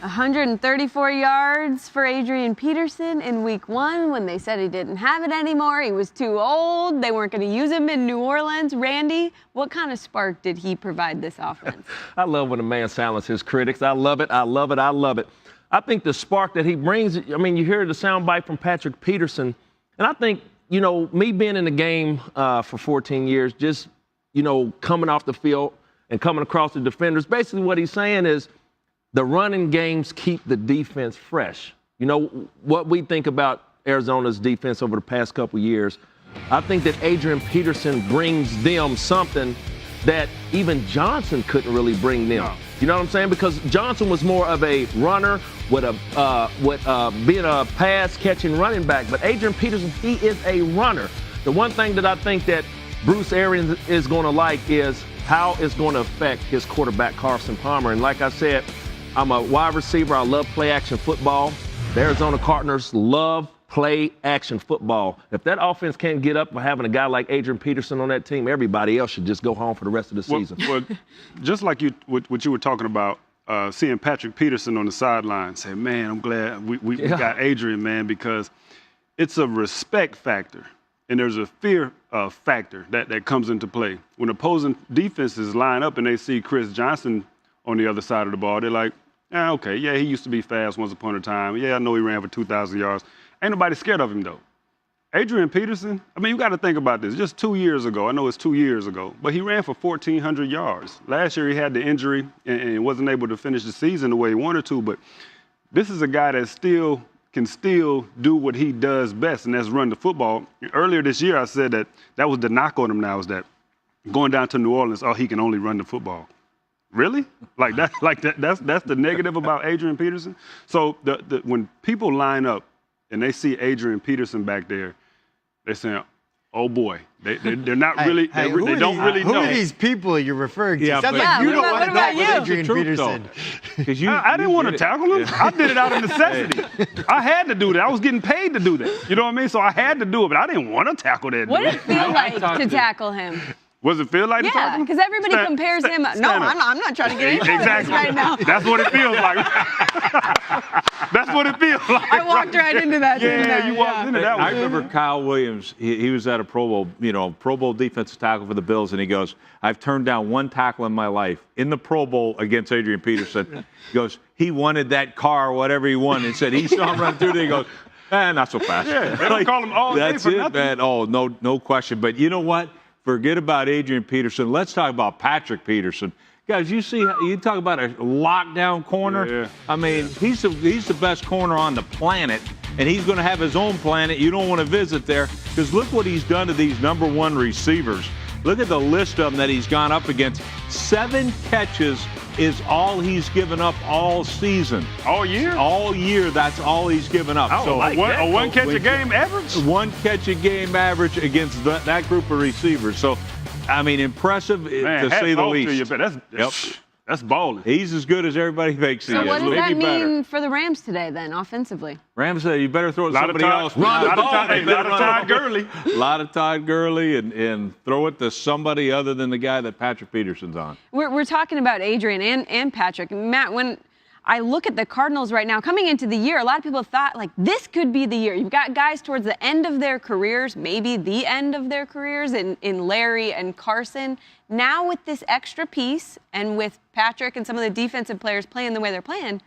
134 yards for Adrian Peterson in week 1 when they said he didn't have it anymore. He was too old. They weren't going to use him in New Orleans. Randy, what kind of spark did he provide this offense? I love when a man silences his critics. I love it. I love it. I love it. I think the spark that he brings, I mean, you hear the soundbite from Patrick Peterson, and I think, you know, me being in the game for 14 years, just, you know, coming off the field and coming across the defenders, basically what he's saying is, the running games keep the defense fresh. You know, what we think about Arizona's defense over the past couple years, I think that Adrian Peterson brings them something that even Johnson couldn't really bring them. No. You know what I'm saying? Because Johnson was more of a runner with being a pass-catching running back. But Adrian Peterson, he is a runner. The one thing that I think that Bruce Arians is going to like is how it's going to affect his quarterback, Carson Palmer. And like I said, I'm a wide receiver. I love play-action football. The Arizona Cardinals love play-action football. If that offense can't get up by having a guy like Adrian Peterson on that team, everybody else should just go home for the rest of the season. Well, just like what you were talking about, seeing Patrick Peterson on the sideline, say, man, I'm glad we got Adrian, man, because it's a respect factor. And there's a fear factor that comes into play. When opposing defenses line up and they see Chris Johnson on the other side of the ball, they're like, okay, yeah, he used to be fast once upon a time. Yeah, I know he ran for 2,000 yards. Ain't nobody scared of him, though. Adrian Peterson, I mean, you got to think about this. Just 2 years ago, I know it's 2 years ago, but he ran for 1,400 yards. Last year he had the injury and wasn't able to finish the season the way he wanted to, but this is a guy that can still do what he does best, and that's run the football. Earlier this year, I said that was the knock on him now, is that going down to New Orleans, he can only run the football. Really? That's the negative about Adrian Peterson? So when people line up and they see Adrian Peterson back there, they're saying, oh boy, they're not really, they don't really know. Who are these people you're referring to? Yeah, sounds like you don't want to know about Adrian Peterson. I didn't want to tackle him. I did it out of necessity. I had to do that. I was getting paid to do that. You know what I mean? So I had to do it, but I didn't want to tackle that dude. What did it feel like to tackle him? Was it feel like to tackle him? Yeah, because everybody compares him. No, I'm not trying to get into this right now. That's what it feels like. That's what it feels like. I walked right into that. Yeah, you walked into that one. I remember Kyle Williams. He was at a Pro Bowl, Pro Bowl defensive tackle for the Bills, and he goes, "I've turned down one tackle in my life in the Pro Bowl against Adrian Peterson." He goes, "He wanted that car, whatever he wanted." And said he saw him run through there. He goes, not so fast. Yeah, they don't call him all day that's for it, nothing. Man. Oh, no question. But you know what? Forget about Adrian Peterson. Let's talk about Patrick Peterson. Guys, you talk about a lockdown corner. Yeah. I mean, he's the best corner on the planet, and he's going to have his own planet. You don't want to visit there because look what he's done to these #1 receivers. Look at the list of them that he's gone up against. 7 catches is all he's given up all season. All year? All year, that's all he's given up. So a one catch a game average? 1 catch a game average against that group of receivers. So, I mean, impressive to say the least. That's balling. He's as good as everybody thinks he is. So what does that Maybe mean better. for the Rams today then, offensively? Rams say you better throw it to somebody else. A lot of Todd Gurley. A lot of Todd Gurley and throw it to somebody other than the guy that Patrick Peterson's on. We're talking about Adrian and Patrick. Matt, when I look at the Cardinals right now, coming into the year, a lot of people thought, like, this could be the year. You've got guys towards the end of their careers, maybe the end of their careers in Larry and Carson. Now with this extra piece and with Patrick and some of the defensive players playing the way they're playing,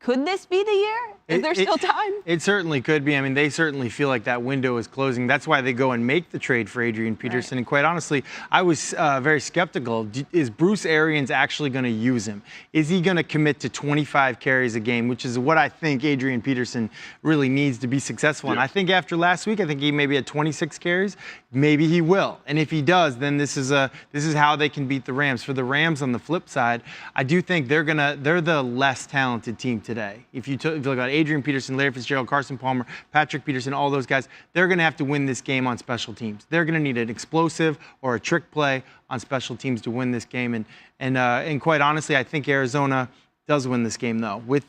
could this be the year? Is there still time? It certainly could be. I mean, they certainly feel like that window is closing. That's why they go and make the trade for Adrian Peterson. Right. And quite honestly, I was very skeptical. Is Bruce Arians actually going to use him? Is he going to commit to 25 carries a game, which is what I think Adrian Peterson really needs to be successful? Yeah. And I think after last week, I think he maybe had 26 carries. Maybe he will. And if he does, then this is how they can beat the Rams. For the Rams on the flip side, I do think they're the less talented team today. If you look at Adrian Peterson, Larry Fitzgerald, Carson Palmer, Patrick Peterson, all those guys, they're going to have to win this game on special teams. They're going to need an explosive or a trick play on special teams to win this game. And quite honestly, I think Arizona does win this game though, with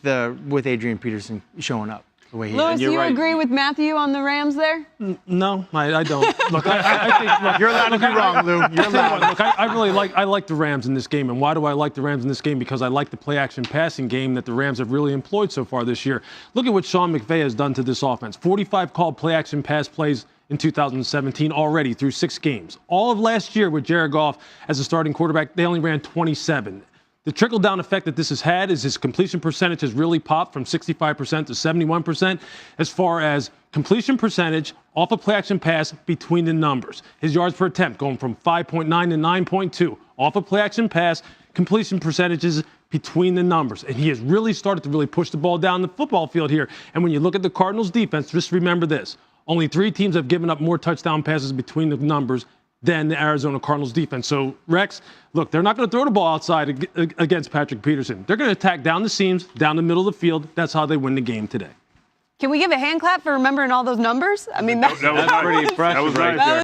Adrian Peterson showing up. the way he Louis, is. do you agree with Matthew on the Rams there? No, I don't. Look, I think look, You're allowed to be wrong, Lou. You're allowed. look, I really like the Rams in this game. And why do I like the Rams in this game? Because I like the play-action passing game that the Rams have really employed so far this year. Look at what Sean McVay has done to this offense. 45 called play-action pass plays in 2017 already through 6 games. All of last year with Jared Goff as a starting quarterback, they only ran 27. The trickle-down effect that this has had is his completion percentage has really popped from 65% to 71% as far as completion percentage off a play-action pass between the numbers. His yards per attempt going from 5.9 to 9.2 off a play-action pass, completion percentages between the numbers. And he has really started to really push the ball down the football field here. And when you look at the Cardinals defense, just remember this. Only 3 teams have given up more touchdown passes between the numbers than the Arizona Cardinals defense. So, Rex, look, they're not going to throw the ball outside against Patrick Peterson. They're going to attack down the seams, down the middle of the field. That's how they win the game today. Can we give a hand clap for remembering all those numbers? I mean, that's That's pretty impressive That was right nice. there.